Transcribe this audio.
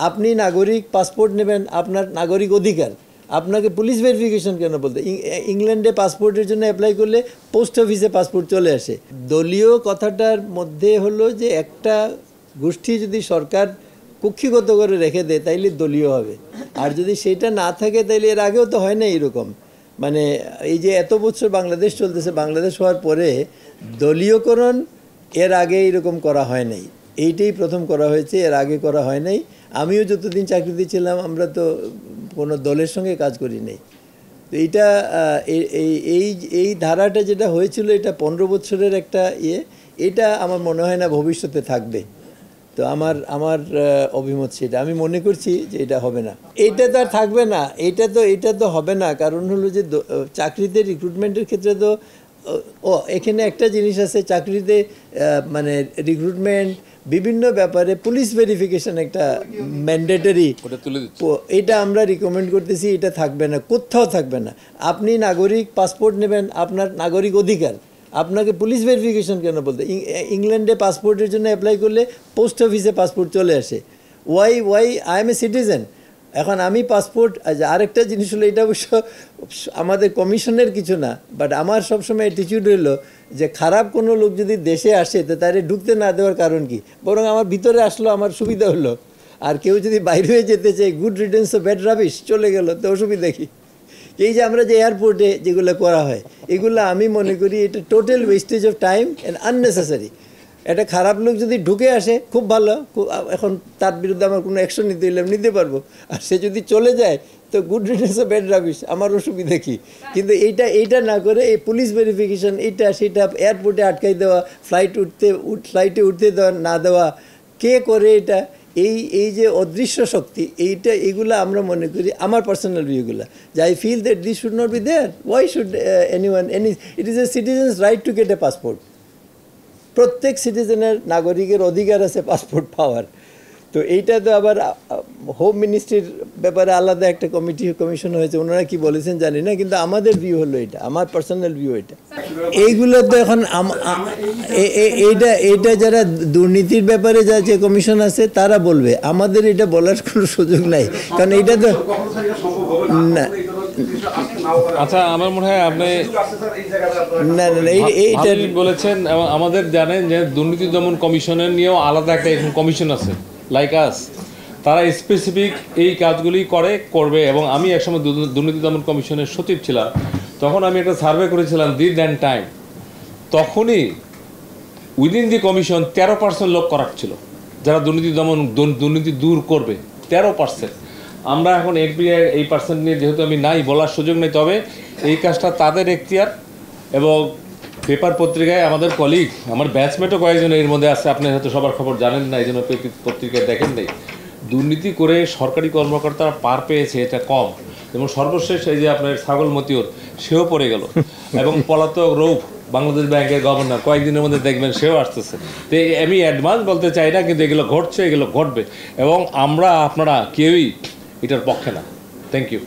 আপনি নাগরিক পাসপোর্ট নেবেন, আপনার নাগরিক অধিকার, আপনাকে পুলিশ ভেরিফিকেশন কেন বলতে? ইংল্যান্ডে পাসপোর্টের জন্য অ্যাপ্লাই করলে পোস্ট অফিসে পাসপোর্ট চলে আসে। দলীয় কথাটার মধ্যে হলো যে একটা গোষ্ঠী যদি সরকার কক্ষিগত করে রেখে দেয় তাইলে দলীয় হবে, আর যদি সেটা না থাকে তাইলে এর আগেও তো হয় না এরকম। মানে এই যে এত বছর বাংলাদেশ চলতেছে, বাংলাদেশ হওয়ার পরে দলীয়করণ এর আগে এরকম করা হয় নাই, এইটাই প্রথম করা হয়েছে, এর আগে করা হয় নাই। আমিও যতদিন চাকরিতে ছিলাম আমরা তো কোনো দলের সঙ্গে কাজ করি নাই। তো এইটা এই ধারাটা যেটা হয়েছিল এটা 15 বছরের একটা এটা আমার মনে হয় না ভবিষ্যতে থাকবে। তো আমার অভিমত সেটা, আমি মনে করছি যে এটা হবে না, এটা তো আর থাকবে না, এটা তো হবে না। কারণ হলো যে চাকরিতে রিক্রুটমেন্টের ক্ষেত্রে তো এখানে একটা জিনিস আছে, চাকরিতে মানে রিক্রুটমেন্ট বিভিন্ন ব্যাপারে পুলিশ ভেরিফিকেশন একটা ম্যান্ডেটরি, এটা আমরা রিকমেন্ড করতেছি, এটা থাকবে না, কোথাও থাকবে না। আপনি নাগরিক পাসপোর্ট নেবেন, আপনার নাগরিক অধিকার, আপনাকে পুলিশ ভেরিফিকেশন কেন বলতে? ইংল্যান্ডে পাসপোর্টের জন্য অ্যাপ্লাই করলে পোস্ট অফিসে পাসপোর্ট চলে আসে। Why I am a citizen. এখন আমি পাসপোর্ট, আরেকটা জিনিস হলো, এটা অবশ্য আমাদের কমিশনের কিছু না, বাট আমার সবসময় অ্যাটিটিউড হলো যে খারাপ কোনো লোক যদি দেশে আসে তো তারে ঢুকতে না দেওয়ার কারণ কি, বরং আমার ভিতরে আসলো আমার সুবিধা হলো। আর কেউ যদি বাইরে হয়ে যেতে চায়, গুড রিটেন্স অফ ব্যাড রাবিশ, চলে গেল, তো অসুবিধা কি? এই যে আমরা যে এয়ারপোর্টে যেগুলো করা হয় এগুলো আমি মনে করি এটা total wastage of time and unnecessary. একটা খারাপ লোক যদি ঢুকে আসে খুব ভালো, এখন তার বিরুদ্ধে আমার কোনো অ্যাকশন নিতে হলে নিতে পারবো, আর সে যদি চলে যায় তো গুড রিটেন্স অফ ব্যাড রাবিশ, আমার অসুবিধা কী? কিন্তু এইটা না করে এই পুলিশ ভেরিফিকেশন এইটা সেটা এয়ারপোর্টে আটকাই দেওয়া, ফ্লাইটে উঠতে দেওয়া না দেওয়া, কে করে এটা? এই যে অদৃশ্য শক্তি, এইগুলো আমরা মনে করি, আমার পার্সোনাল ভিউগুলো, যে I feel that this should not be there. Why should it is a citizen's right to get a passport. প্রত্যেক সিটিজেনের, নাগরিকের অধিকার আছে পাসপোর্ট পাওয়ার। তো এইটা তো আবার হোম মিনিস্ট্রির ব্যাপারে আলাদা একটা কমিশন হয়েছে, ওনারা কি বলেছেন জানি না, কিন্তু আমাদের ভিউ হলো এটা, আমার পার্সোনাল ভিউ এটা। এইগুলো তো এখন এইটা যারা দুর্নীতির ব্যাপারে যে কমিশন আছে তারা বলবে, আমাদের এটা বলার কোনো সুযোগ নাই, কারণ এইটা তো না। আচ্ছা, আমার মনে হয় আপনি এইটা বলেছেন, আমাদের জানেন যে দুর্নীতি দমন কমিশনের নিয়েও আলাদা একটা কমিশন আছে, লাইক আস, তারা স্পেসিফিক এই কাজগুলি করবে। এবং আমি একসময় দুর্নীতি দমন কমিশনের সচিব ছিলাম, তখন আমি একটা সার্ভে করেছিলাম দিস অ্যান্ড টাইম, তখনই উইদিন দি কমিশন 13% লোক করাপ্ট ছিল, যারা দুর্নীতি দূর করবে, 13%। আমরা এখন এফবিআই এই পার্সেন্ট নিয়ে যেহেতু আমি নাই, বলার সুযোগ নেই, তবে এই কাজটা তাদের এখতিয়ার। এবং পেপার পত্রিকায় আমাদের কলিগ, আমার ব্যাচমেটও কয়েকজন এর মধ্যে আছে, আপনি হয়তো সবার খবর জানেন না, এই জন্য পত্রিকায় দেখেন নাই, দুর্নীতি করে সরকারি কর্মকর্তারা পার পেয়েছে এটা কম। এবং সর্বশেষ এই যে আপনার ছাগল মতিউর, সেও পড়ে গেল। এবং পলাতক রৌফ, বাংলাদেশ ব্যাংকের গভর্নর, কয়েকদিনের মধ্যে দেখবেন সেও আসতেছে। তো আমি অ্যাডভান্স বলতে চাই না, কিন্তু এগুলো ঘটছে, এগুলো ঘটবে, এবং আপনারা কেউই এটার পক্ষে না। Thank you.